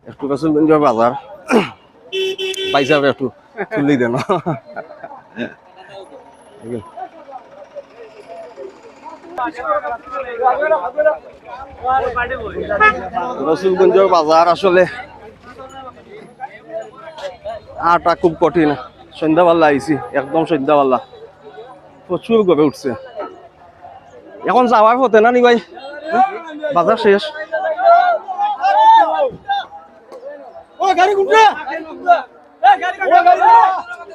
একটু রসুলগঞ্জের বাজার পাইসা একটু তুলি দেন রসুলগঞ্জের বাজার আসলে আটা খুব কঠিন সন্ধ্যাবেলা আইছি একদম সন্ধ্যাবেলা প্রচুর গড়ে উঠছে এখন যাওয়ার হতে না নি ভাই বাজার শেষ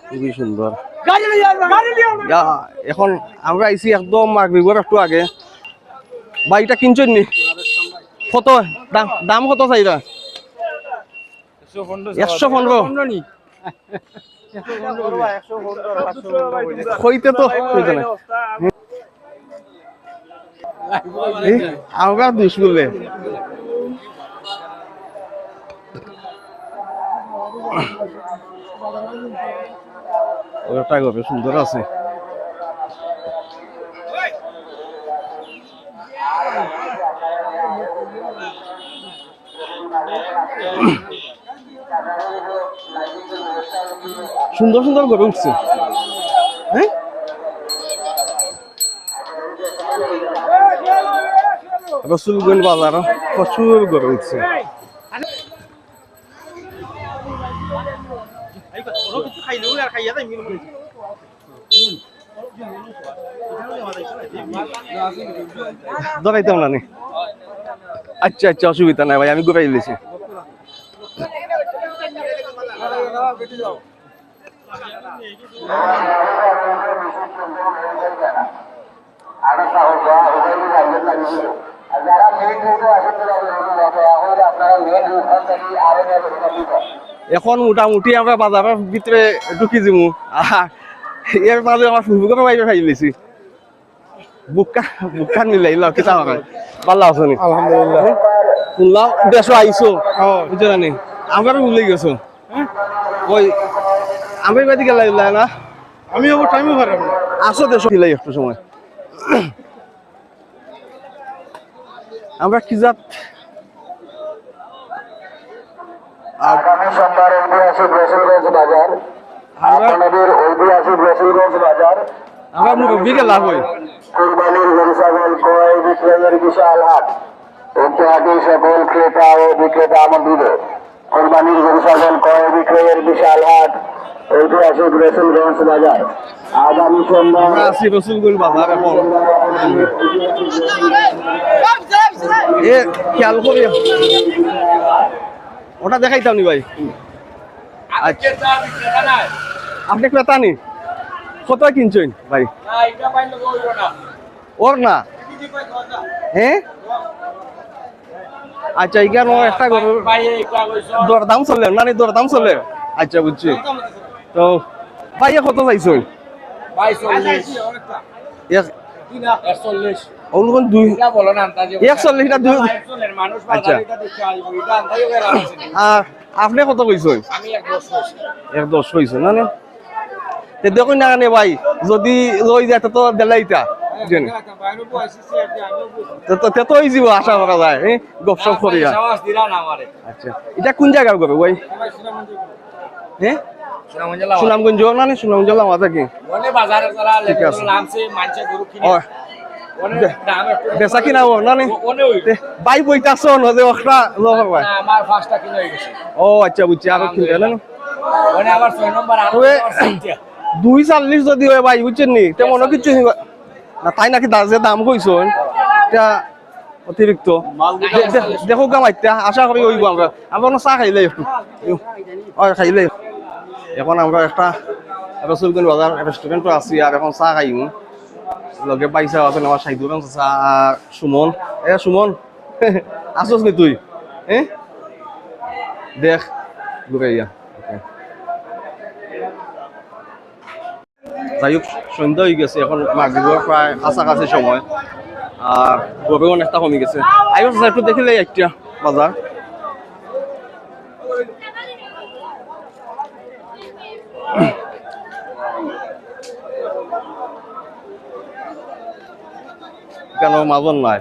খুবই সুন্দর এখন আমরা আইছি একদম মাগরিবের একটু আগে বাড়িটা কিনছেন নি কত দাম কত চাইরা 115 হইতে তো হইতে না আমরা দুষ বলবে ওটা গবে সুন্দর আছে সুন্দর সুন্দর গড়ে উঠছে হ্যাঁ রসুলগঞ্জ বাজার প্রচুর গড়ে উঠছে ধরাইতাম না নি আচ্ছা আচ্ছা অসুবিধা নাই ভাই আমি ঘুরাই দিয়েছি এখন মোটামুটি আমরা বাজারের ভিতরে ঢুকি যাবো এর মাঝে আমার ফুলবুকে বাইরে খাই দিয়েছি বুকখান মিলাইল কিতা হয় ভালো আছো নি আলহামদুলিল্লাহ শুনলাম দেশো আইছো বুঝছো না নি আমরা ভুলে গেছো ওই আমি বাড়ি গেলাই না আমি ওর টাইমও পারলাম না আসো দেশো খিলাই একটু সময় আমরা কি জাত আগামী সোমবার ঐতিহাসিক রসুলগঞ্জ বাজার আপনাদের ঐতিহাসিক রসুলগঞ্জ বাজার আমরা মুরব্বীকে লাভ হই কুরবানির গরু ছাগল ক্রয় বিক্রয়ের বিশাল হাট উক্ত হাটে সকল ক্রেতা ও বিক্রেতা আমন্ত্রিত কুরবানির গরু ছাগল ক্রয় বিক্রয়ের বিশাল হাট ঐতিহাসিক রসুলগঞ্জ বাজার আগামী সোমবার আমরা আছি রসুলগঞ্জ বাজার এখন এ খেয়াল করি ওটা দেখাইতাম নি ভাই আপনি ক্রেতা নি কত কিনছেন ভাই ওর না হ্যাঁ আচ্ছা এখানে একটা দরদাম চলে না নি দরদাম চলে আচ্ছা বুঝছি তো ভাই কত চাইছো অনুমান 140 আচ্ছা আর আপনি কত কইছেন আমি 110 কইছেন না দেখুন না নে ভাই যদি লই যায় তো দেলাইতা তো ইজি আশা করা যায় গপসপ করিয়া আচ্ছা এটা কোন জায়গার গবে ভাই হ্যাঁ সুনামগঞ্জ না নি সুনামগঞ্জ আমাদের কি ঠিক আছে বেচা কিনা না নি বাই বইতাছ না যে ওখটা লহ ভাই আমার ফার্স্টটা কিনা হয়ে গেছে ও আচ্ছা বুঝছি আর কিনতে না মানে আমার 6 নম্বর আর 240 যদি হয় ভাই বুঝছেন নি তেমন কিছু না তাই নাকি দাম কইছেন এটা অতিরিক্ত দেখো গামাইতা আশা করি হইব আমরা চা খাইলে একটু খাইলে এখন আমরা একটা রসুলগঞ্জ বাজার রেস্টুরেন্টও আছি আর এখন চা খাইম লগে পাইছা আছেন আমার সাইদুর চা সুমন সুমন আসোস নি তুই দেখ ঘুরে ইয়া যাই হোক সন্ধ্যা হয়ে গেছে এখন মাগরিবের প্রায় কাছাকাছি সময় আর গরম অনেকটা কমে গেছে আইও একটু দেখিলে একটা বাজার কেন মাজন নাই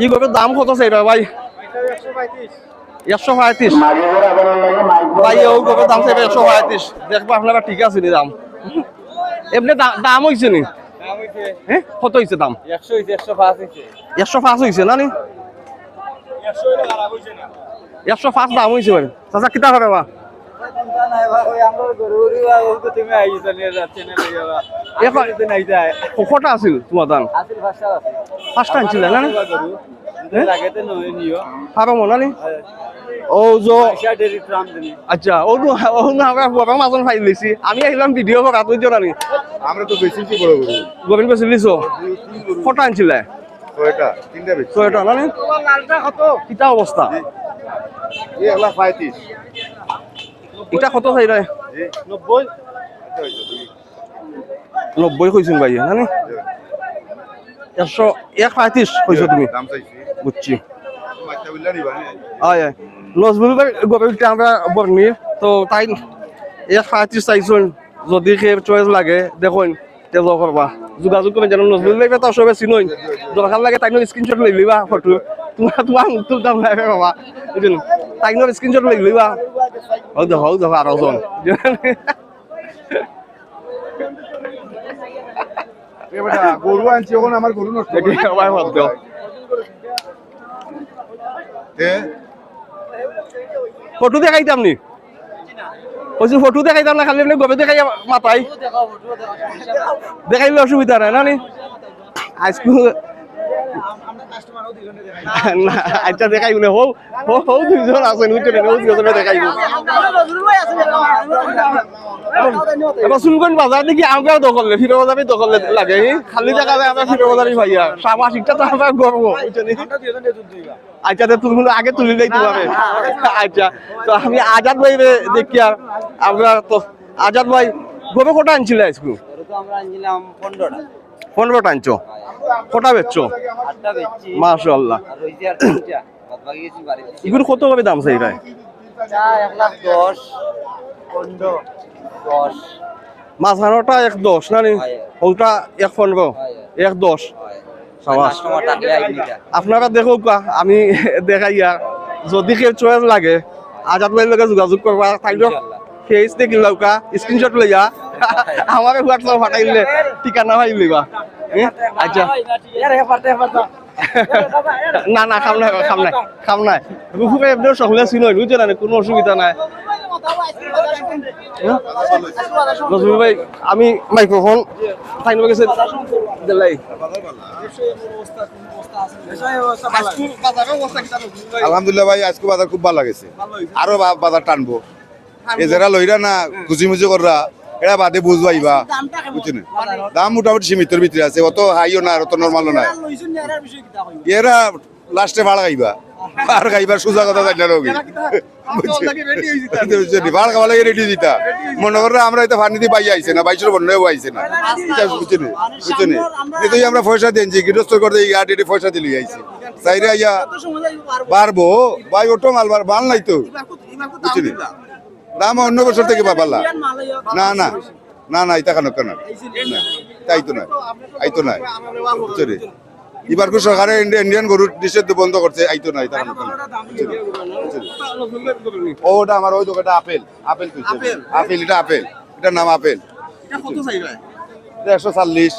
ই গরুর দাম কত চাইবা ভাই? 135। ভাই ও গরুর দাম চাইবে 135। দেখবো আপনারা ঠিক আছে নি দাম? এমনি দাম হয়েছে নি? হ্যাঁ কত হয়েছে দাম? 105 হয়েছে না নি? 105 দাম হয়েছে ভাই। চাচা কিতা করে বা? কটা আছিল তোমার দাম? 5টা আনছিলে না? পারো মনে নি? ও যো আচ্ছা ও আমরা বড় মাজন ফাইল লইছি। আমি আইলাম ভিডিও করা তুই জানি। আমরা তো বেশি কি বড় গরু গোবিন বেশি লিছো। কটা আনছিলে? ছয়টা তিনটা বেশি ছয়টা না নি? লালটা কত? কিতা অবস্থা? এই 135 এটা কত চাই রে? 90 90 কইছেন ভাই না নি? 135 কইছো তুমি? দাম চাইছি বুঝছি। মাইটা বিল্লা নিবা নি আয় নজরুল ভাই গোবিনটা আমরা বর্ণির তো তাই 135 চাইছুন যদি কে চয়েস লাগে দেখুন তেজ করবা যোগাযোগ করবেন যেন নজরুল ভাই তো সবে চিনুন দরকার লাগে তাই স্ক্রিনশট লই লিবা ফটো তোমার মুখর দাম লাগে বাবা বুঝুন তাই স্ক্রিনশট লই লিবা হও দেখো আরো জন এ বেটা গরু আনছি এখন আমার গরু নষ্ট দেখি সবাই ভাব দাও এ ফটো দেখাইতাম নি ওই ফটো দেখাইতাম না খালি এমনি গবে দেখাই মাথায় দেখাইলে অসুবিধা নাই না নি আজকে না আচ্ছা দেখাইব না হো হো দুইজন আছেন বুঝছেন ও দুইজনে দেখাইব এবার শুনবেন বাজার দেখি আমরাও দখলে ফিরে বাজারই দখলে লাগে খালি দেখা যায় আমরা ফিরে বাজারই ভাইয়া সামাজিকটা তো আমরা গর্ব বুঝছেন আচ্ছা তো তুমি আগে তুলি যাইতে হবে আচ্ছা তো আমি আজাদ ভাই দেখি আর আমরা তো আজাদ ভাই গবে কটা আনছিলে আজকে আমরা আনছিলাম 15টা 15টা আনছো কটা বেচছো 8টা বেচছি মাশাআল্লাহ আর ওই যে আর 3টা বাদ বাকি গেছি বাড়িতে এগুলো কত করে দাম চাই ভাই চা 1,10 15 10 মাঝখানোটা 110 না নি ওটা 115 110 সাবাস কাস্টমার থাকলে আইনিটা আপনারা দেখো আমি দেখাইয়া যদি কেউ চয়েস লাগে আজাদ ভাইয়ের লগে যোগাযোগ করবা তাইলে ফেস দেখি লওকা স্ক্রিনশট লইয়া আমার হোয়াটসঅ্যাপ পাঠাইলে ঠিকানা পাই লইবা আচ্ছা না না খাম নাই রুফুকে এমনিও সকলে চিনো বুঝছে না কোনো অসুবিধা নাই নজরুল ভাই আমি মাইক্রোফোন ফাইন গেছে দিলাই আলহামদুলিল্লাহ ভাই আজকে বাজার খুব ভালো লাগেছে আরো বাজার টানবো এ যারা লইরা না খুচি কররা এরা বাদে বুঝবাইবা বুঝছেন দাম মোটামুটি সীমিতর ভিতরে আছে অত হাইও না অত নর্মালও না এরা লাস্টে ভাড়া খাইবা আর খাইবার সোজা কথা জানি না রোগী ভাড়া খাওয়া লাগে রেডি দিতা মনে করলে আমরা এটা ফার্নিতে পাই আইছে না 22 বন্যাও আইছে না বুঝছেন বুঝছেন এটাই আমরা পয়সা দিয়েছি গৃহস্থ করতে ইয়ার ডেটে পয়সা দিলি আইছে চাইরে আইয়া পারবো ভাই ওটো মাল মাল নাই তো বুঝছেন দাম অন্য বছর থেকে পাবালা না না না না এটা কেন কেন তাই তো নয় আই তো নয় বুঝছেন এবার সরকারে ইন্ডিয়ান গরু নিষেধ বন্ধ করছে আইতো নাই তার ওটা আমার ওই দোকানটা আপেল আপেল আপেল এটা আপেল এটার নাম আপেল এটা কত চাই ভাই 140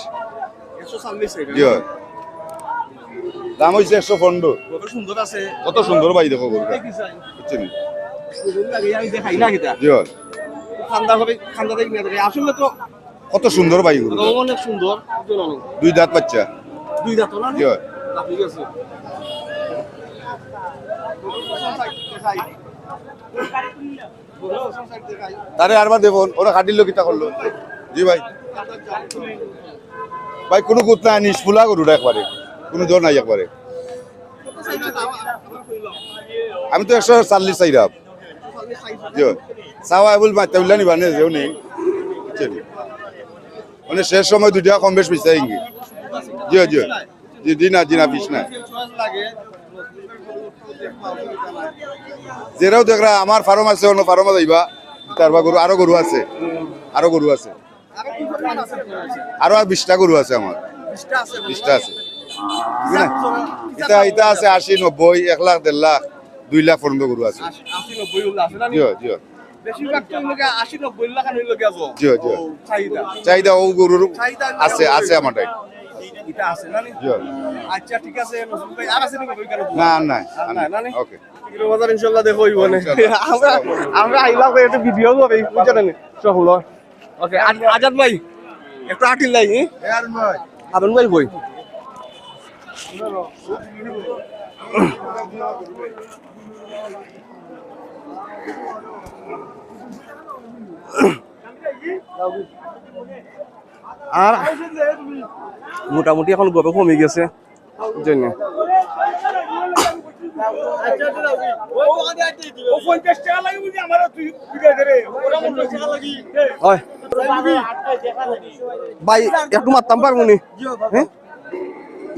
জি দাম হইছে 115 কত সুন্দর আছে কত সুন্দর ভাই দেখো গরুটা বুঝছেন আমি দেখাই না কিটা জি খান্দা হবে খান্দা দেখি না আসলে তো কত সুন্দর ভাই গরু অনেক সুন্দর দুই দাঁত বাচ্চা দুই দাঁত না জি ঠিক আছে তারে আরবার দেখুন ওরা খাটিল কিতা করলো জি ভাই ভাই কোনো কুত নাই নিষ্ফুলা গরুটা একবারে কোনো জ্বর নাই একবারে আমি তো 140 চাইরা জি সাওয়া বল মা তাইলা নিবা না যেও নেই মানে শেষ সময় দুইটা কম বেশ মিশাই ইঙ্গি জি জি জি দিনা দিনা পিছ না যেরাও দেখরা আমার ফার্ম আছে অন্য ফার্মে যাইবা তারপর গরু আরো গরু আছে আরো গরু আছে আরো 20টা গরু আছে আমার 20টা আছে বুঝলে? এটা এটা আছে 80 90 1 লাখ 1.5 লাখ 2 লাখ পর্যন্ত গরু আছে জিও জিও জিও জিও চাহিদা ও গরুর আছে আছে আমার তাই জিও না না ওকে ইনশাল্লাহ দেখো আমরা আইলাম একটা ভিডিও করি বুঝছেন সকল ওকে আজাদ ভাই একটু আটিল লাই আদন ভাই কই আর মোটামুটি এখন গরু কমে গেছে জন্য ভাই একটু মারতাম পারবো নি হ্যাঁ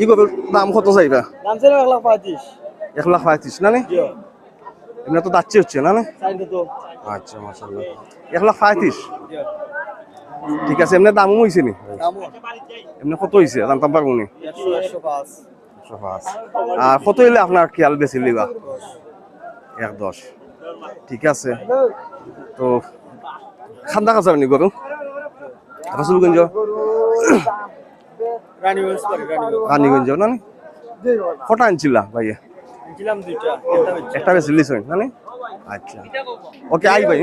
ই গরুর দাম কত চাইবা 1,35,000 না নে এমনি তো দাচ্ছি হচ্ছে না নে আচ্ছা মাশাআল্লাহ 1,35,000 ঠিক আছে এমনি দামও হয়েছে নি এমনি কত হয়েছে জানতাম পারবো নি 105 আর কত হইলে আপনার খেয়াল বেশি লিবা 1,10 ঠিক আছে তো খান্দা কাছে নি গরু রসুলগঞ্জ রানীগঞ্জ না নি কটা আনছিলা ভাইয়া একটা বেশি লিস না নি আচ্ছা ওকে আই ভাই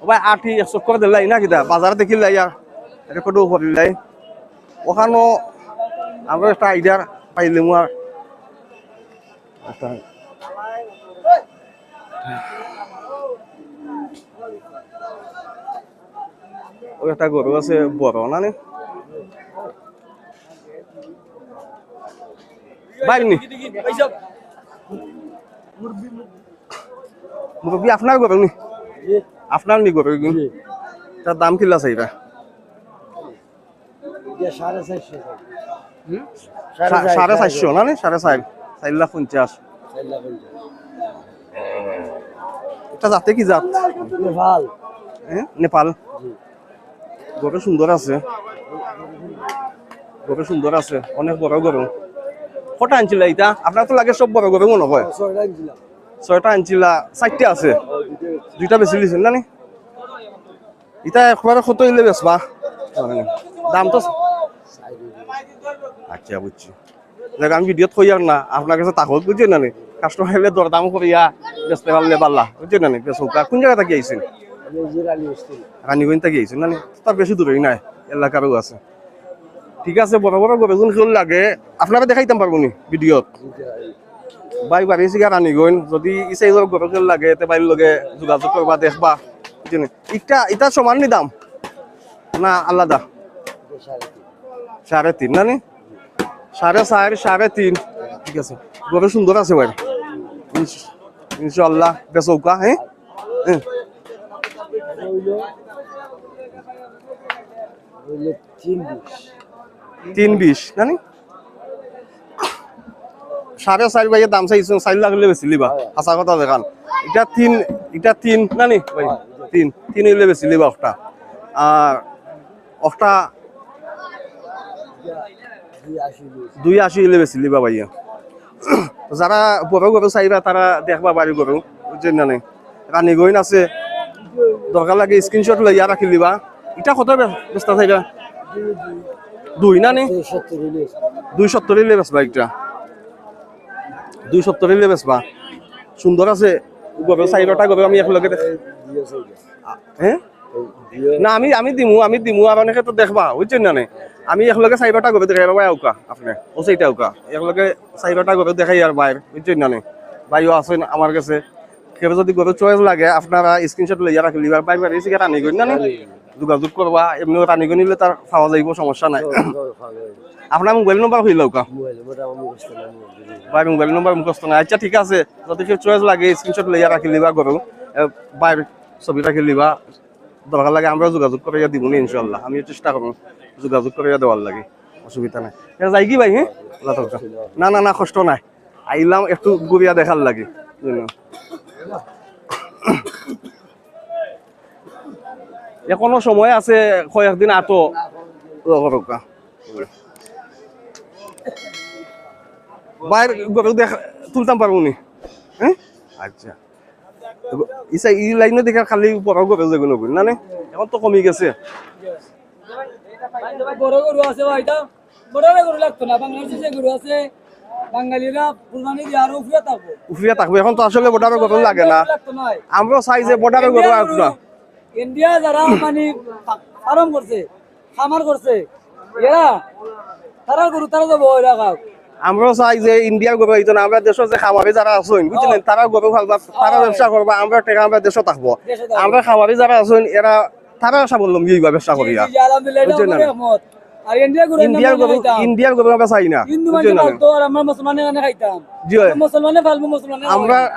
ভাই 8 করে দিলাই না কিতা বাজারে দেখিলাই আর এটা কত করিলাই ওখানো আমরা একটা আইডিয়া পাইলাম আর ওই একটা গরু আছে বড় না নি বাইনি মুরব্বী আপনার গরু নি আপনার নি গরু তার দাম কিলা চাইবা 450 না নি 4.5 এটা জাতে কি জাত নেপাল গরু সুন্দর আছে অনেক বড় গরু কটা আনছিল এটা আপনার তো লাগে সব বড় গরু মনে হয় 6টা আনছিলা 4টা আছে 2টা বেশি লিছেন না নি এটা একবারে কত হইলে বেচবা দাম তো আচ্ছা বুঝছি দেখ আমি ভিডিওত কই আর না আপনার কাছে তাকত বুঝছেন না নি কাস্টমার হলে দরদাম করিয়া বেচতে পারলে পাল্লা বুঝছেন না নি বেচৌকা কোন জায়গা থেকে আইছেন রানীগঞ্জ থেকে আইছেন না নি তার বেশি দূরেই নাই এলাকারও আছে ঠিক আছে বড় বড় গরুগুন খেল লাগে আপনারা দেখাইতাম পারবো নি ভিডিওত বাই বাড়ি সিগা রানীগঞ্জ যদি ই সাইজর গরু খেল লাগে তে বাড়ির লগে যোগাযোগ করবা দেখবা বুঝছেন এটা সমান নি দাম না আলাদা 3.5 না নি 4.5 3.5 ঠিক আছে গরু সুন্দর আছে ভাই ইনশাআল্লাহ বেচৌকা হ্যাঁ 3.20 না নি 4.5 ভাইয়ের দাম চাইছেন 4 লাখ হলে বেশি লিবা আশা কথা দেখান এটা 3 না নি ভাই 3 হলে বেশি লিবা একটা আর একটা 2.80 হলে বেশি লিবা ভাইয়া যারা বড় গরু চাইবা তারা দেখবা বাড়ি গরু বুঝছেন না নি রানীগঞ্জ আছে দরকার লাগে স্ক্রিনশট লইয়া রাখি লিবা এটা কত বেচতা চাইবা 2 না নি 270 হলে বেচবা এটা 270 হলে বেচবা সুন্দর আছে গরু চাইবাটা গরু আমি একলগে হ্যাঁ না আমি দিমু আর অনেকে তো দেখবা বুঝছেন না আমি একলগে চাইবাটা গরু দেখাই পাবা আউকা আপনি ও সেইটা আউকা একলগে চাইবাটা গরু দেখাই আর বাইর বুঝছেন না ভাইও আছেন আমার কাছে কেউ যদি গরু চয়েস লাগে আপনারা স্ক্রিনশট লইয়া রাখলি বাই বাড়ি সিগা রানীগঞ্জ না যোগাযোগ করবা এমনি রানীগঞ্জ নিলে তার পাওয়া যাইব সমস্যা নাই আপনার মোবাইল নম্বর হইল ভাই মোবাইল নম্বর মুখস্থ নাই আচ্ছা ঠিক আছে যদি কেউ চয়েস লাগে স্ক্রিনশট লইয়া রাখি লিবা গরু বাইর ছবি রাখি লিবা দরকার লাগে আমরা যোগাযোগ করিয়া দিব না ইনশাল্লাহ আমি চেষ্টা করবো যোগাযোগ করিয়া দেওয়ার লাগে অসুবিধা নাই এটা যাই কি ভাই হ্যাঁ আল্লাহ থাকুক। না না না কষ্ট নাই আইলাম একটু ঘুরিয়া দেখার লাগে জন্য। এখনো সময় আছে কয়েকদিন আতো রকা বাইর গরু দেখা তুলতাম পারবো নি হ্যাঁ আচ্ছা ইসা ই লাইনে দেখা খালি বড় গরু যেগুলো না নে এখন তো কমে গেছে বড় গরু আছে ভাইটা বড় গরু লাগতো না বাংলাদেশে যে গরু আছে বাঙালিরা কুরবানি দিয়ে আরো উফিয়া থাকবো উফরিয়া থাকবে এখন তো আসলে বর্ডারে গরু লাগে না লাগতো না আমরা চাই যে বর্ডারে গরু আপনার ইন্ডিয়া যারা মানে ফার্ম করছে খামার করছে এরা তারা গরু তারা যাবো ওই রাখা আমরাও চাই যে ইন্ডিয়ার গরু হইতো না আমরা দেশের যে খামারি যারা আছেন বুঝলেন তারা গরু ফালবা তারা ব্যবসা করবা আমরা টেকা আমরা দেশে থাকবো আমরা খামারি যারা আছেন এরা তারা স্বাবলম্বী হইবা ব্যবসা করিয়া আলহামদুলিল্লাহ এটা বুঝছেন না? আমাদের রহমত। আর ইন্ডিয়ার গরু আমরা চাই না হিন্দু বুঝছেন মানে না? ফালতো আর আমরা মুসলমানে মানে খাইতাম জি হয়। মুসলমানে ফালবো মুসলমানে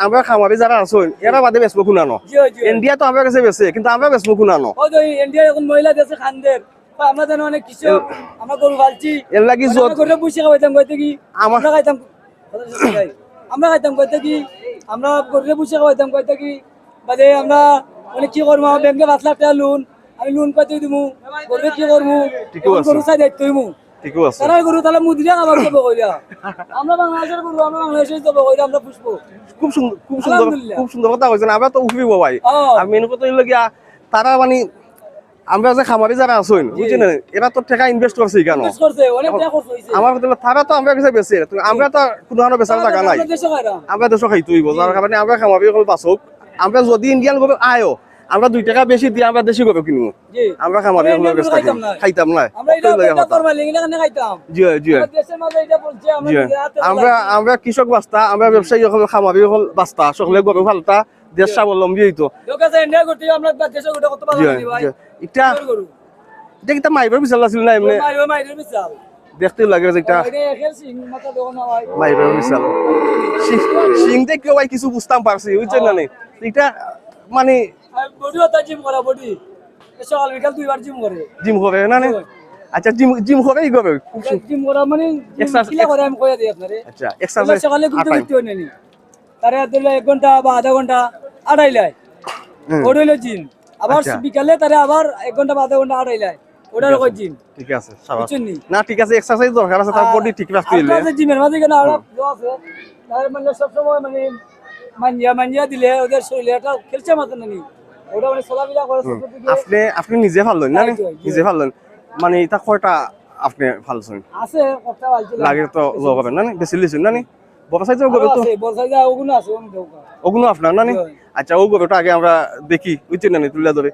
আমরা খামারি যারা আছেন এরা বাদে বেচবো কুনানো জি হয়, জি হয়। ইন্ডিয়া তো আমরা কাছে বেচে কিন্তু আমরা বেচবো কুনানো ওই তো ইন্ডিয়া এখন মহিলা দেশে খানদের আমরা জানো অনেক কিছু আমরা গরু ফালছি এর লাগি যত করে বুঝে খাইতাম কইতে কি আমার- আমরা খাইতাম আমরা খাইতাম কইতে কি আমরা গরুরে বুঝে খাইতাম কইতে কি বাদে আমরা অনেক কি করবো ব্যাংকে 5 লাখ টাকা লোন আমি লোন কইতে দিমু গরুরে কি করবো ঠিকই আছে। গরু চাই দায়িত্ব দিমু ঠিকই আছে তারা গরু তাহলে মুদিরা খাবার দেবো কইরা আমরা বাংলাদেশের গরু আমরা বাংলাদেশের দেবো কইরা আমরা পুষবো খুব সুন্দর আলহামদুলিল্লাহ। খুব সুন্দর কথা কইছেন আমরা তো উফরিব ভাই ও। আর মেন কথা হইলো গিয়া তারা মানে আমরা যে খামারি যারা আছেন বুঝছেন এরা তো টাকা ইনভেস্ট করছে কেন ইনভেস্ট করছে অনেক টাকা খরচ হইছে আমার কথা হলো তারা তো আমরা কাছে বেচে তো আমরা তো কোনো ধরনের বেচার জায়গা নাই আমরা দেশে খাইরাম আমরা দেশও খাইতে হইব যার কারণে আমরা খামারি হল বাসক আমরা যদি ইন্ডিয়ান গরু আয়ো আমরা 2 টাকা বেশি দিয়ে আমরা দেশি গরু কিনবো জি আমরা খামারি হল আমরা বেচা খাইতাম না। খাইতাম না আমরা এটা এটা করবা লিঙ্গনা কানে খাইতাম জি জি আমরা দেশের মাঝে এটা বলছে আমরা জি নিজের হাতে আমরা কৃষক বাস্তা আমরা ব্যবসায়ী হল খামারি হল বাস্তা সকলে গরু ফালতা দেশ স্বাবলম্বী হইতো লোক আছে ইন্ডিয়া করতে আমরা দেশে গোটা কত ভালো জি জানি ভাই জি এটা গরু এটা কিতা মাইবার বিচার আছিল না এমনি মাইরো মাইরো মিসাল দেখতে লাগে যে এটা এটা এখেল সিং মাথা দেখো না ভাই মাইবার বিচার সিংতে কেউ ভাই কিছু বুঝতাম পারছি বুঝছেন না নি? এটা মানে বডি হতা জিম করা বডি সকাল বিকাল 2 বার জিম করে জিম করে না নি? আচ্ছা জিম জিম করে ই করে খুব সুন্দর। জিম করা মানে Exercise- কিলা করে আমি কইয়া দিই আপনারে আচ্ছা এক্সারসাইজ সকালে ঘুরতে ঘুরতে হয় নানি তারে দিলে 1 ঘন্টা বা আধা ঘন্টা আড়াই লাই ওটা হলো জিম আবার আচ্ছা। বিকালে তারে আবার 1 ঘন্টা বা আধা ঘন্টা আড়াই লাই ওটার কই জিম ঠিক আছে সাবাস বুঝছেন নি? না ঠিক আছে এক্সারসাইজ দরকার আছে তার বডি ঠিক রাখতে হইলে আপনাদের জিমের মাঝে কেন আরো আছে তার মানে সব সময় মানে মাঞ্জিয়া দিলে ওদের শরীরে একটা খেলছে মত নানি ওটা মানে চলাফেরা করে ছোট থেকে আপনি নিজে ফাললেন না নি? তাই তো, জি। নিজে ফাললেন মানে এটা কয়টা আপনি ফালছেন আছে কথা বলছিল লাগে তো জব হবে না নি? বেশি লিছেন না নি? বড় সাইজের গরু তো আছে বলছে যে ওগুলো আছে ওগুলো দোকা ওগুলো আপনার না নি? জি। আচ্ছা ও গরুটা আগে আমরা দেখি বুঝছেন না নি? তুলে ধরে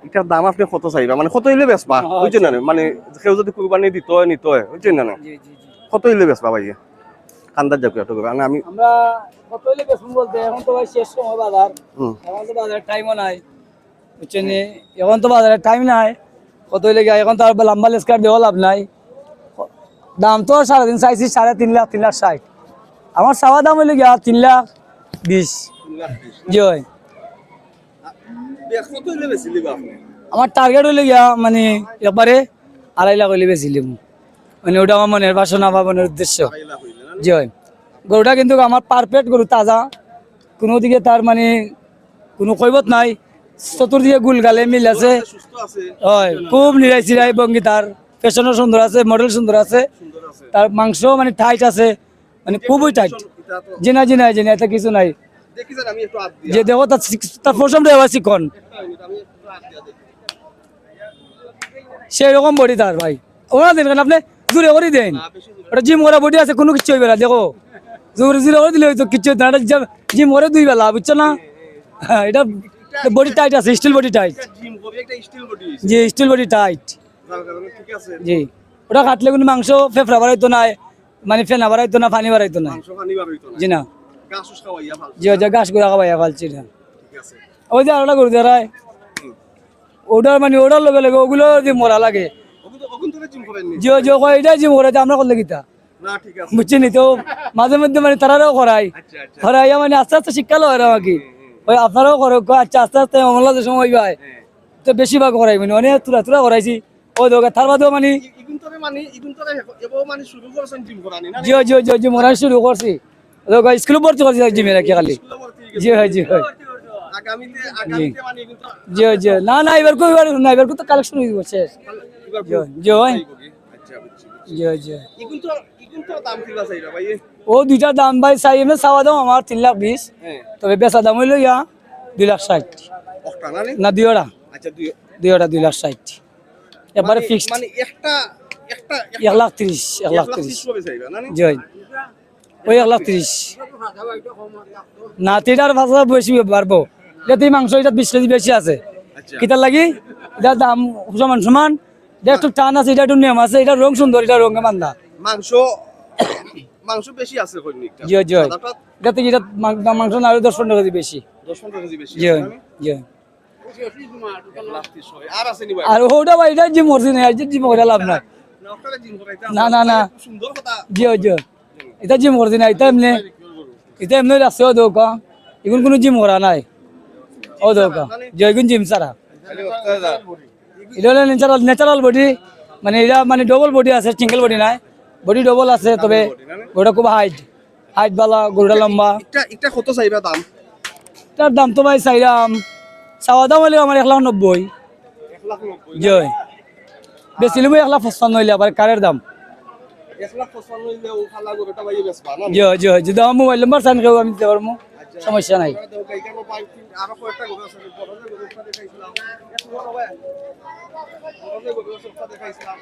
এটার দাম আপনি কত চাইবা মানে কত হইলে বেচবা বুঝছেন না নি? মানে কেউ যদি কুরবানি দিত হয় নিত হয় বুঝছেন না নি? জি জি জি কত হইলে বেচবা ভাই কান্দার যাবো এত করে আমি আমরা কত হইলে বেসুন বলতে এখন তো ভাই শেষ সময় বাজার হুম। এখন তো বাজারের টাইমও নাই বুঝছেন নি? এখন তো বাজারের টাইম নাই কত হইলে গিয়ে এখন তো আর লম্বা লেস্কার দেওয়া লাভ নাই দাম তো সারাদিন চাইছি 3.5 লাখ 3,60,000 আমার চাওয়া দাম হইলে গিয়া 3,20,000 জি হয় কত হইলে বেশি লিবা আপনি আমার টার্গেট হইলে গিয়া মানে একবারে 2.5 লাখ হইলে বেশি লিব মানে ওটা আমার মনের বাসনা বা মনের উদ্দেশ্য জি হয় গরুটা কিন্তু আমার পারফেক্ট গরু তাজা কোনো দিকে তার মানে কোনো কৈবত নাই চতুর্দিকে গুল গালে মিল আছে সুস্থ আছে হয় খুব নিরাই চিরাই ভঙ্গি তার ফ্যাশনও সুন্দর আছে মডেল সুন্দর আছে তার মাংস মানে টাইট আছে মানে খুবই টাইট এটা তো জিনা জিনা জিনা এটা কিছু নাই দেখি জান আমি একটু হাত যে দেখো তার পশম দেওয়া শিখন আমি একটু হাত দিয়া দেখি সেই রকম বডি তার ভাই ওরা দেন কেন আপনি জোরে করে দেন ওটা জিম করা বডি আছে কোনো কিছু হইবে না দেখো জোরে জোরে করে দিলে হয়তো কিছু হইতো না জিম করে 2 বেলা বুঝছো না হ্যাঁ, এটা বডি টাইট আছে স্টিল বডি টাইট জিম কবি একটা স্টিল বডি জি স্টিল বডি টাইট যার কারণে ঠিক আছে জি ওটা কাটলে কোনো মাংস ফেফড়া বাড়াইতো না মানে ফেনা বাড়াইতো না পানি বাড়াইতো না মাংস খানি বার হইতো না জি না গাছ উস খাওয়াইয়া ভাল জি ওই যে গাছ গুড়া খাবাইয়া ফালছি না ঠিক আছে ওই যে আরোটা করে দেয় ওটার মানে ওটার লগে লগে ওগুলো যে মরা লাগে ওগুন তো জিম করেন নি যে যে কয় এটা যে মরে আমরা করলে গীতা না ঠিক আছে বুঝছি নি তো মাঝে মধ্যে মানে তারাও করাই আচ্ছা আচ্ছা করাইয়া মানে আস্তে আস্তে শিক্ষালো হয় আমাকে ওই আপনারাও করো আচ্ছা আস্তে আস্তে অমলা যে সময় পায় তো বেশিরভাগ করাই মানে অনেক তুলা তুলা করাইছি ও দোকা তার বাদেও মানে এবাও মানে শুরু করছেন জিম করানি না জিও জিও জিও জিম করা শুরু করছি দোকা স্কুল ভর্তি করছি জিমে নাকি খালি জি হয় জি হয় আগামীতে মানে কিন্তু জি জি না না এবার কই না এবার তো কালেকশন হয়ে গেছে জি জি হয় আচ্ছা বুঝছি জি জি ইগুন তো দাম কিলা চাইরা ভাই ও দুইটা দাম ভাই চাই এমনি চাওয়া দাম আমার 3,20,000 হ্যাঁ তবে বেচা দাম হইলো ইয়া 2,60,000 একটা না নি? না দুইটা আচ্ছা দুই দুইটা 2,60,000 এবারে ফিক্সড মানে একটা 1,30,000 1,30,000 হবে চাইরা না নি? জি ওই 1,30,000 না তিনটার ভাষা বেশি বাড়বো যদি মাংস এটা 20 কেজি বেশি আছে আচ্ছা কিতার লাগি এটা দাম সমান সমান এটা একটু টান আছে এটা একটু নিয়ম আছে এটা রং সুন্দর এটা রঙে বান্ধা মাংস মাংস বেশি আছে কইনিকটা জি জি এটাতে এটা মাংস না আরো 10-15 কেজি বেশি 10-15 কেজি বেশি জি আছে না নি? জি লাখ 30 হয়। আর আছে নি ভাই আর ওটা ভাই এটা যে মর্জি নেই আর যে জিম করে লাভ নাই না ওখানে জিম করাইতে না, না, না। খুব সুন্দর কথা জি জি এটা জিম করছি না এটা এমনি রাখছে ও দোকা এখন কোনো জিম করা নাই ও দোকা যে এখন জিম ছাড়া খালি 80,000 এটা হলো ন্যাচারাল বডি মানে এটা মানে ডবল বডি আছে সিঙ্গেল বডি নাই বডি ডবল আছে তবে ওটা খুব হাইট বালা গরুটা লম্বা এটা কত চাইবা দাম তার দাম তো ভাই চাইলাম চাওয়া দাম হলে আমার 1,90,000 1,90,000 জয় বেশি লিবো 1,55,000 হইলে আবার কারের দাম 1,55,000 হইলে ও খালা গরুটা ভাই বেচবা না জয় জয় যদি আমার মোবাইল নাম্বার সাইন কেউ আমি দিতে পারবো সমস্যা নাই আরো কয়েকটা গরু আছে বড় যে গরুটা দেখাইছিলাম এক বড় ভাই বড় যে গরুটা দেখাইছিলাম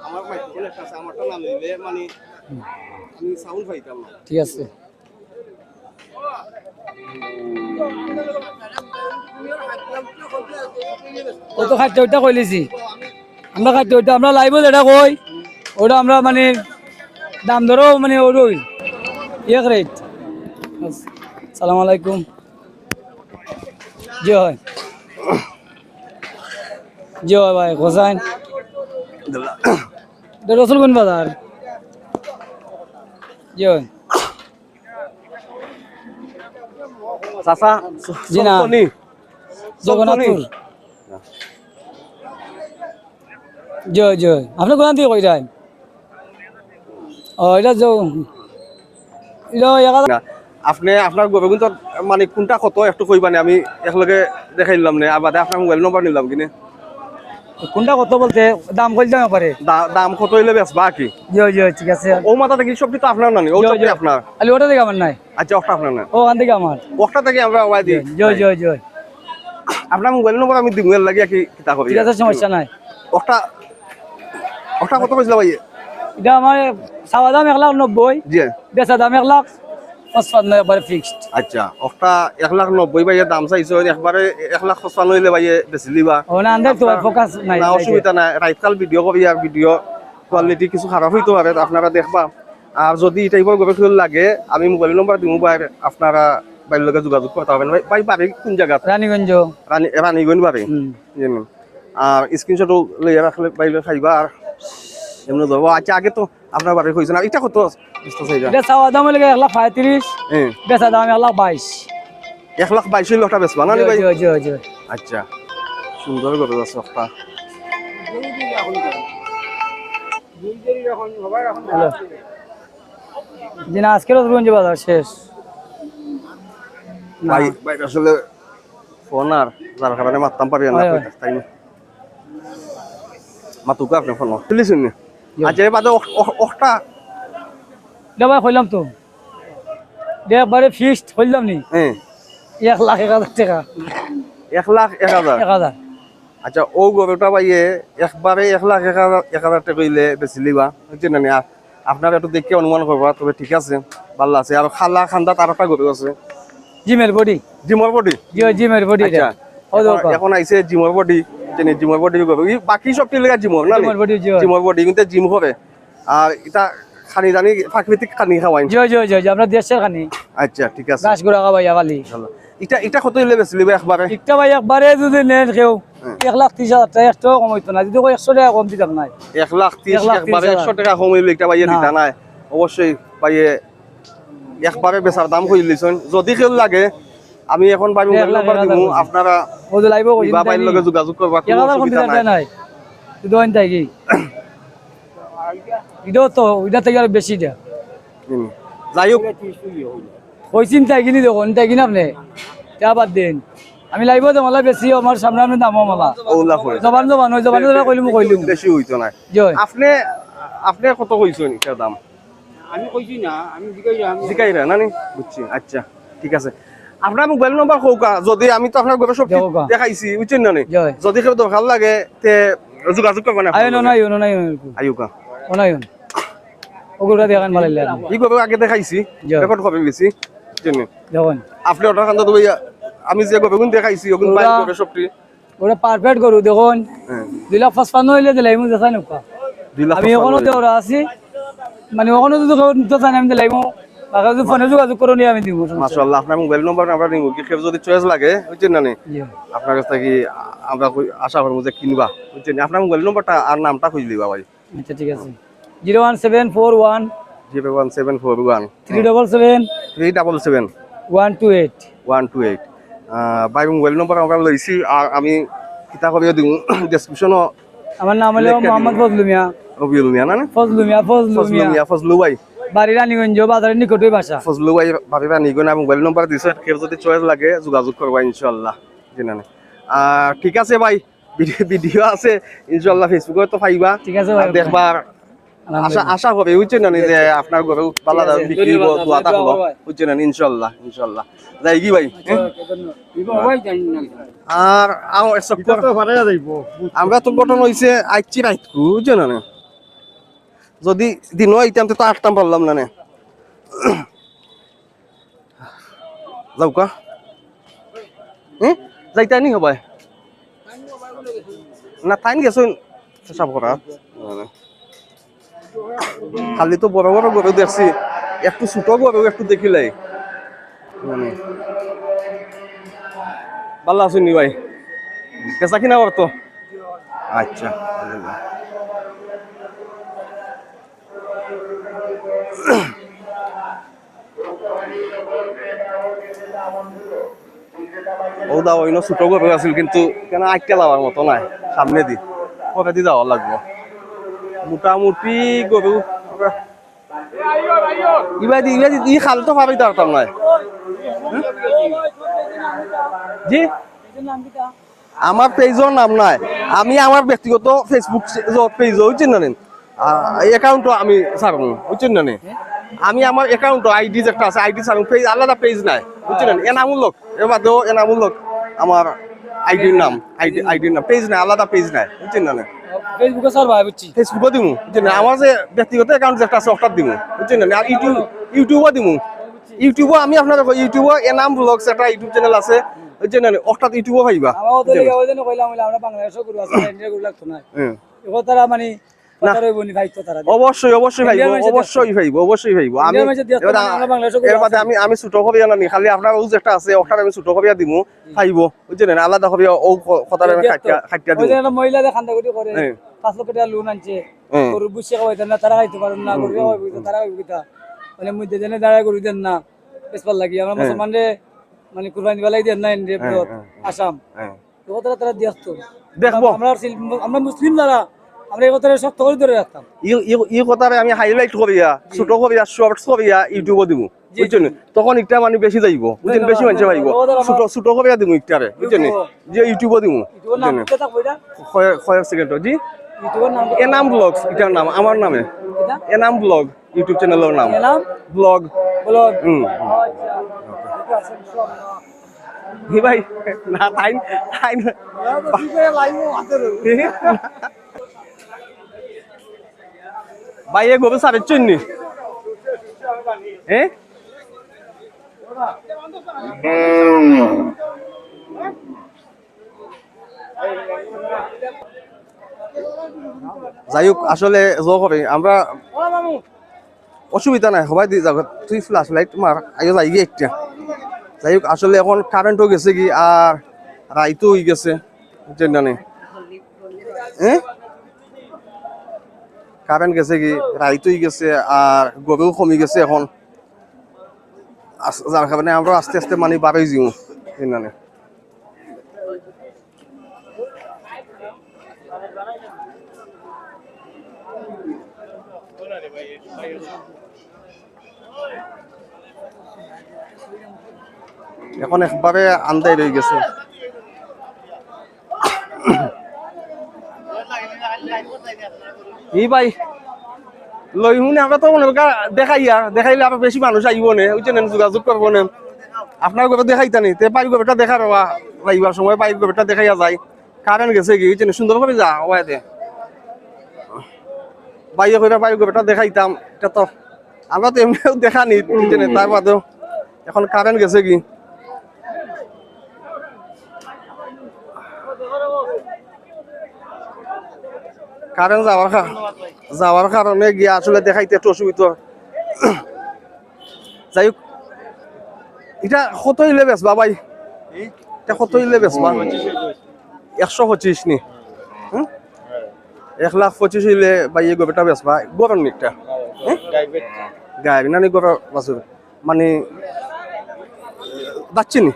আমার ভাই বলে কাছে আমারটা নাম নিলে মানে আমি সাউন্ড পাইতাম না ঠিক আছে ও তো খাইতে ওইটা কইলেছি আমরা খাইতে ওইটা আমরা লাইভও যেটা কই ওটা আমরা মানে দাম ধরো মানে ওই এক রেট সালাম আলাইকুম জি হয় জি হয় ভাই হোসাইন রসুলগঞ্জ বাজার জি হয় চাচা জি না। জগন্নাথপুর জয় জয় আপনি কোন থেকে কই যায় ও এটা আপনি আপনার গরু কিন্তু মানে কোনটা কত একটু কইবানি আমি একলগে দেখাই দিলাম না আবার আপনার মোবাইল নম্বর নিলাম কিনে কোনটা কত বলতে দাম কইতে পারে দাম কত হইলে বেচবা কি জয় জয় ঠিক আছে ও মাথা থেকে সবটি তো আপনার না নি ও সবটি আপনার আলি ওটা থেকে আমার নাই আচ্ছা ওটা আপনার না ও ওখান থেকে আমার ওটা থেকে আমরা ওয়াই দিই জয় জয় জয় আপনার মোবাইল নম্বর আমি দিমু এর লাগি কি কিতা করি ঠিক আছে সমস্যা নাই ওটা ওটা কত কইছিল ভাই এটা আমার চাওয়া দাম 1,90,000 জি বেচা দাম 1,55,000 একবারে ফিক্সড আচ্ছা ওটা 1,90,000 ভাই দাম চাইছো একবারে 1,55,000 হইলে ভাই বেশি লিবা ও না আন্দাজ তো ফোকাস নাই না অসুবিধা নাই রাইতকাল ভিডিও করি আর ভিডিও কোয়ালিটি কিছু খারাপ হইতে পারে আপনারা দেখবা আর যদি এই টাইপের গবেষণা লাগে আমি মোবাইল নম্বর দিমু ভাই আপনারা বাইর লগে যোগাযোগ করতে পারবেন ভাই বাড়ি কোন জায়গা রানীগঞ্জ রানীগঞ্জ বাড়ি জানেন আর স্ক্রিনশট লইয়া রাখলে বাইরে খাইবা আর এমনি ধরবো আচ্ছা আগে তো আপনার বাড়ি হয়েছে না এটা কত বুঝতে চাইবা এটা চাওয়া দাম হলে 1,35,000 হ্যাঁ বেচা দাম 1,22,000 1,22,000 লোকটা বেচবা না নি ভাই জয় জয় জয় আচ্ছা সুন্দর করে আছে একটা হ্যালো জি না আজকে রোজগঞ্জ বাজার শেষ ভাই ভাই আসলে ফোন আর যার কারণে মারতাম পারি না হয়, হয়। তাই না মাতুকা আপনি ফোন তুলিছেন নি আচ্ছা এই বাদে ওটা ভাই কইলাম তো একবারে ফিক্সড কইলাম নি হ্যাঁ 1,01,000 টাকা 1,01,000 1,000 আচ্ছা ও গরুটা পাইয়ে একবারে 1,01,000 টাকা হইলে বেশি লিবা বুঝছেন না আপনারা একটু দেখে অনুমান করবা তবে ঠিক আছে ভালো আছে আর খালা খান্দা তার একটা গরু আছে জিমের বডি জিমর বডি জি জিমের বডি আচ্ছা এখন আইছে জিমর বডি জেনে জিমর বডি গরু বাকি সব টিলে জিমর না জিমর বডি জি জিমর বডি কিন্তু জিম হবে আর এটা খানি জানি প্রাকৃতিক খানি খাওয়াই জি জি জি আমরা দেশের খানি আচ্ছা ঠিক আছে গাছ গুড়া খাবাই আবালি এটা কত হইলে বেশি লিবা একবারে একটা ভাই একবারে যদি নেন কেউ 1,30,000 টাকা একটাও কমাইতো না যদি 100 টাকা কম দিতাম নাই 1,30,000 একবারে 100 টাকা কম হইলে একটা পাইয়ে দিতা নাই অবশ্যই পাইয়ে একবারে বেচার দাম কই লিছন যদি কেউ লাগে আমি এখন ভাই মোবাইল নাম্বার দিমু আপনারা ও যে লাইভ কইছি বা ভাইয়ের লগে যোগাযোগ করবা কোনো অসুবিধা নাই নাই দুন তাই কি ইডো তো ইডা থেকে আর বেশি দে যাই হোক কইছিন তাই কিনি দেখুন তাই কিনা আপনি তা বাদ দেন আমি লাইভ তো মালা বেশি আমার সামনে আমি দামও মালা ওলা কই জবান জবান ওই জবান ধরে কইলু কইলু বেশি হইতো না জয় আপনি আপনি কত কইছেন এটার দাম আমি কইছি না আমি জিগাইলাম জিকাইরা না নি বুঝছি আচ্ছা ঠিক আছে আপনার মোবাইল নাম্বার কৌকা যদি আমি তো আপনার ঘরে সব দেওকা। দেখাইছি বুঝছেন না নি জয়। যদি কেউ দরকার লাগে তে যোগাযোগ করবেন আয় না নাই না নাই আইউকা নাই ওগুলা দেখান ভালো লাগে ই কবে আগে দেখাইছি জয়। রেকর্ড হবে গেছি বুঝছেন দেখুন আপনি অর্ডার খান তো ভাইয়া আমি যে কবে কোন দেখাইছি ওগুন বাইর করে সবটি ওরা পারফেক্ট করু দেখুন 2,55,000 হইলে দিলাই মু দেখাই নকা 2 লাখ আমি এখনো তো ওরা আছি মানে ওখানে যদি তো জানি আমি দিলাই মু বাকি যদি ফোনে যোগাযোগ করো নি আমি দিব মাশাআল্লাহ আপনার মোবাইল নাম্বার আমরা নিব কি কেউ যদি চয়েস লাগে বুঝছেন না নি আপনার কাছ থেকে আমরা আশা করব যে কিনবা বুঝছেন আপনার মোবাইল নাম্বারটা আর নামটা খুঁজে দিবা ভাই আচ্ছা ঠিক আছে 01741 01741 377 377 128 128 ভাই মোবাইল নাম্বার আমরা লইছি আর আমি কিতা করিয়ে দিমু ডেসক্রিপশনও আমার নাম হলো মোহাম্মদ ফজলু মিয়া রবিউল মিয়া না ফজলু মিয়া ফজলু ভাই বাড়ি রানীগঞ্জ বাজারের নিকটই বাসা ফজলু ভাই ভাবিবা নিগো না মোবাইল নাম্বার দিছে কেউ যদি চয়েস লাগে যোগাযোগ করবা ইনশাআল্লাহ জানেন ঠিক আছে ভাই ভিডিও আছে ইনশাআল্লাহ ফেসবুকে তো পাইবা ঠিক আছে ভাই। আর দেখবার আশা হবে বুঝছেন না যে আপনার ঘরে পালা দাম বিক্রি হবো দোয়াটা হলো বুঝছেন না ইনশাআল্লাহ ইনশাআল্লাহ যাই কি ভাই আর আও এসব আমরা তো গঠন হইছে আইচি রাইতকু বুঝছেন না যদি দিন হইতাম তো আটটাম পারলাম না যাও কা যাইতা নি হবাই না টাইম গেছুন সব করা খালি তো বড় বড় গরু দেখছি একটু ছোট গরু একটু দেখিলাই মানে ভালো আছেন নি ভাই পেশা কিনা করতো আচ্ছা ও দা ওই ছোট গরু আছিল কিন্তু কেন আটকে যাওয়ার মতো নাই সামনে দি পরে দি যাওয়া লাগবো মোটামুটি গরু ইবাদি ই খাল তো পাবি তার নাই জি আমার পেজের নাম নাই আমি আমার ব্যক্তিগত ফেসবুক পেজ বুঝছেন না অ্যাকাউন্টও আমি ছাড়ব বুঝছেন না আমি আমার অ্যাকাউন্ট আইডি যেটা আছে আইডি ছাড়ব পেজ আলাদা পেজ নাই বুঝছেন এনামূলক এর বাদেও এনামূলক আমার আইডির নাম আইডির নাম পেজ নাই আলাদা পেজ নাই বুঝছেন না ফেসবুকে স্যার ভাই বুঝছি ফেসবুকও দিমু বুঝছেন আমার যে ব্যক্তিগত অ্যাকাউন্ট যেটা আছে ওটা দিমু বুঝছেন না আর ইউটিউবও দিমু ইউটিউবও আমি আপনার ইউটিউবও এনাম ব্লগস একটা ইউটিউব চ্যানেল আছে বুঝছেন না ওটা ইউটিউবও পাইবা আমার তো লাগে ওই জন্য কইলাম আমরা বাংলাদেশও গুরু আছে ইন্ডিয়া গুরু লাগতো না এগো তারা মানে কথা রইব নি ভাই তো তারা অবশ্যই অবশ্যই ভাইব আমি এর বাদে আমি ছোট কবিয়া না নি খালি আপনার ও যেটা আছে ওখানে আমি ছোট কবিয়া দিমু খাইব বুঝছেন না আলাদা কবিয়া ও কথা আমি খাটিয়া ওই দিমু যে মহিলা যে খান্দাগুটি করে 5 লক্ষ টাকা লোন আনছে গরু বুঝছে খাওয়াইতে না তারা খাইতে পারেন না গরু খাওয়াইব তারা খাইব কিতা মানে মুই দেনে দাঁড়ায় গরু দেন না বেশপাল লাগি আমরা মুসলমান রে মানে কুরবানি বেলাই দেন না ইন্ডিয়া আসাম তো তারা দিয়াস্ত দেখবো আমরা মুসলিম যারা আমরা এই কথাটা শক্ত করে ধরে রাখতাম ই কথারে আমি হাইলাইট করিয়া ছোট করিয়া শর্টস করিয়া ইউটিউবে দিমু বুঝছেন তখন একটা মানে বেশি যাইব বুঝছেন বেশি মানুষ পাইব ছোট করিয়া দিমু একটারে বুঝছেন যে ইউটিউবে দিমু কয়েক সেকেন্ড জি এনাম ব্লগস এটার নাম আমার নামে এনাম ব্লগ ইউটিউব চ্যানেলের নাম ব্লগ হি ভাই না তাই ভাই গরু সাড়ে চুন্নি হ্যাঁ যাই হোক আসলে হবে আমরা অসুবিধা নাই সবাই দিয়ে যাবো তুই ফ্লাশ লাইট মার আগে যাই গিয়ে একটা যাই হোক আসলে এখন কারেন্টও গেছে কি আর রাইতো হয়ে গেছে বুঝছেন না হ্যাঁ কারেন্ট গেছে কি রাইতো হয়ে গেছে আর গরুও কমে গেছে এখন যার কারণে আমরা আস্তে আস্তে মানে বাড়াই যাও এখানে এখন একবারে আন্দাই রয়ে গেছে এই ভাই লই শুনে আমরা তো মনে দেখাইলে আরো বেশি মানুষ আইব নে ওইটা যোগাযোগ করবো না আপনার গবে দেখাইতা নি পাইর গবেটা দেখার লাইবার সময় পাইর গবেটা দেখাইয়া যায় কারেন্ট গেছে কি ওইটা সুন্দর করে যা ওয়াইতে বাইরে করে পাইর গবেটা দেখাইতাম এটা তো আমরা তো এমনিও দেখা নি তার বাদেও এখন কারেন্ট গেছে কি কারেন্ট যাওয়ার কারণে গিয়ে আসলে দেখাইতে একটু অসুবিধা যাই হোক এটা কত হইলে বেচবা ভাই এটা কত হইলে বেচবা 125 নি 1,25,000 হইলে ভাই এই গবেটা বেচবা গরম নিকটা গাই না নি গরম বাসুর মানে যাচ্ছি নি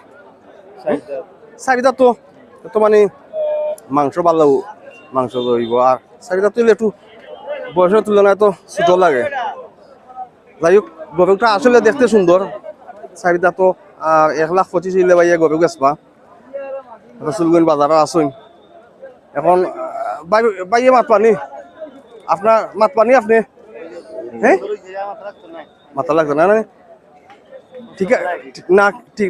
চারিদা তো মানে মাংস ভালো মাংস দইব আর চারিদা তুলে একটু বয়সের তুলনায় তো ছোট লাগে যাই হোক গরুটা আসলে দেখতে সুন্দর চারিদা তো আর 1,25,000 হইলে ভাইয়া গরু বেচবা রসুলগঞ্জ বাজারও আসুন এখন বাইয়ে মাত পানি আপনার মাত পানি আপনি হ্যাঁ মাথা লাগছে না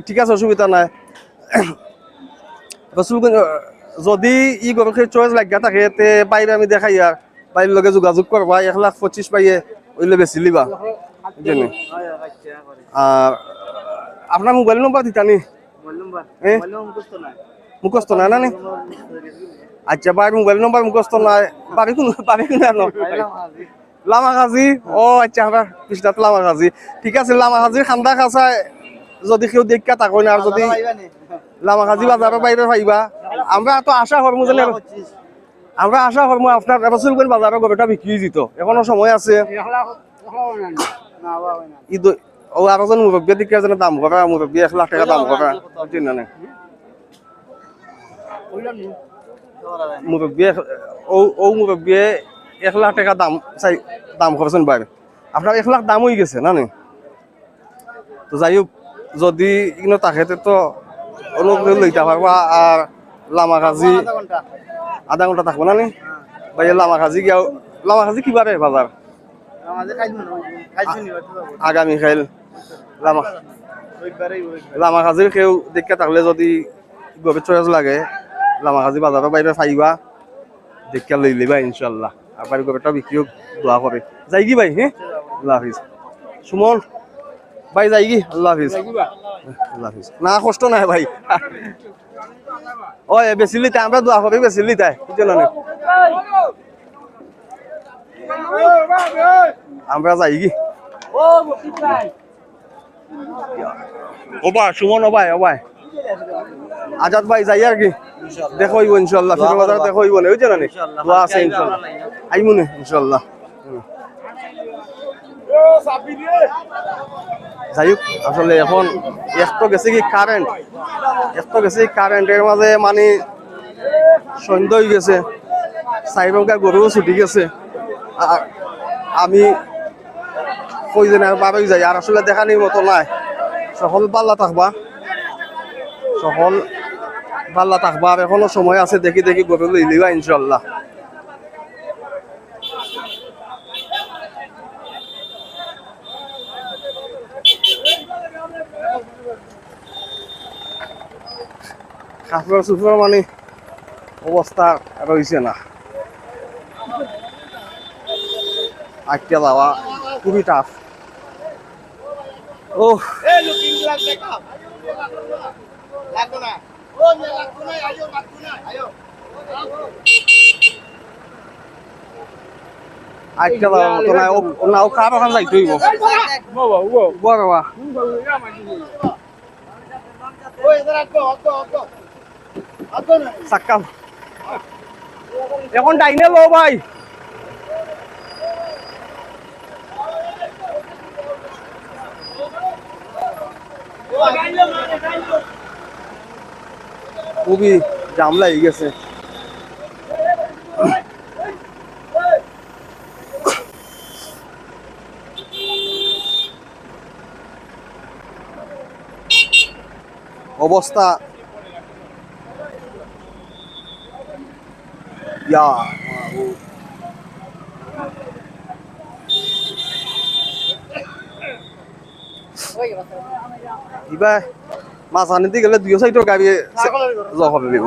ঠিক আছে অসুবিধা নাই রসুলগঞ্জ যদি ই গরুকে চয়েস লাগিয়া থাকে তে বাইরে আমি দেখাই আর বাইরের লগে যোগাযোগ করবা 1,25,000 পাইয়ে ওইলে বেশি লিবা আর আপনার মোবাইল নম্বর দিতানি মুখস্থ নাই না আচ্ছা বাইরের মোবাইল নম্বর মুখস্থ নাই বাড়ি কোন লামাকাজি ও আচ্ছা আমরা পিছনাত লামাকাজি ঠিক আছে লামাকাজির খান্দা খাঁচায় যদি কেউ দেখা থাকো না আর যদি লামাকাজি বাজারের বাইরে পাইবা আমরা তো আশা করবো যে আমরা আশা করবো আপনার রসুলগঞ্জ বাজারের গরুটা বিক্রি দিত এখনো সময় আছে ও আরো জন মুরব্বী দিকে যেন দাম করা মুরব্বী 1,00,000 টাকা দাম করা চিন্তা নেই মুরব্বী ও মুরব্বী 1,00,000 টাকা দাম করছেন বাইরে আপনার 1,00,000 দাম হয়ে গেছে না নি তো যাই হোক যদি ইনো তাকে তো অনুগ্রহ লইতে পারবা আর লামাকাজি আধা ঘন্টা থাকবো না নি ভাই লামাকাজি গিয়াও লামাকাজি কিবারে বাজার আগামী খাইল লামাকাজির কেউ দেখে থাকলে যদি গভীর চয়েস লাগে লামাকাজি বাজারের বাইরে পাইবা দেখে লই লিবা ইনশাল্লাহ আর বাড়ি গভীরটা বিক্রিও দোয়া করে যাই কি ভাই হ্যাঁ আল্লাহ হাফিজ সুমন ভাই যাই কি আল্লাহ হাফিজ আল্লাহ হাফিজ না কষ্ট নাই ভাই ও বেশি লিতে আমরা দোয়া করি বেশি লিতাই বুঝলেন আমরা যাই কি ওবা সুমন ওবাই আজাদ ভাই যাই আর কি দেখো ইনশাল্লাহ বাজার দেখো বলে বুঝছে না দোয়া আছে ইনশাল্লাহ আইমুনে ইনশাল্লাহ যাই হোক আসলে এখন একটু গেছে কি কারেন্টের মাঝে মানে সন্ধ্যা হয়ে গেছে সাইবঙ্কা গরুও ছুটি গেছে আর আমি কই দিন আর বারোই যাই আর আসলে দেখানির মতো নাই সকল পাল্লা থাকবা আর এখনো সময় আছে দেখি গরু লইলিবা ইনশাল্লাহ কাপড় চুপড় মানে অবস্থা রয়েছে না আটকে যাওয়া খুবই টাফ ও আটকে যাওয়ার মতো নাই নাও কার ওখানে যাইতে হইব বাবা সাক্কাম এখন ডাইনে লো ভাই খুবই জাম লাগি গেছে। অবস্থা ইয়া কিবা মাছ আনিতে গেলে 2 গাড়ি জখম দিব।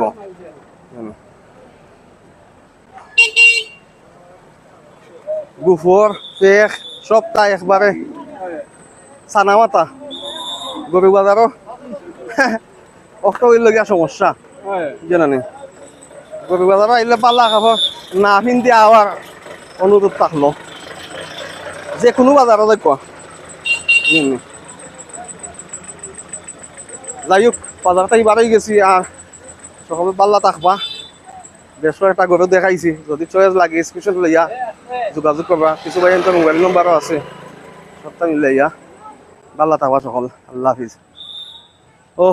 গুফর পেখ সব তাই একবারে সানা মাতা গরু বাজারও অষ্ট লগিয়া সমস্যা জানি গরু বাজার আইলে পাল্লা খাবার না পিন্দি আবার অনুরোধ থাকলো যে কোনো বাজারও দেখো যাই হোক বাজারটা এবারেই গেছি আর সকলে পাল্লা থাকবা বেশ একটা গরু দেখাইছি যদি চয়েস লাগে স্ক্রিনশট লইয়া যোগাযোগ করবা কিছু ভাই মোবাইল নম্বরও আছে সবটা মিলাইয়া পাল্লা থাকবা সকল আল্লাহ হাফিজ। ও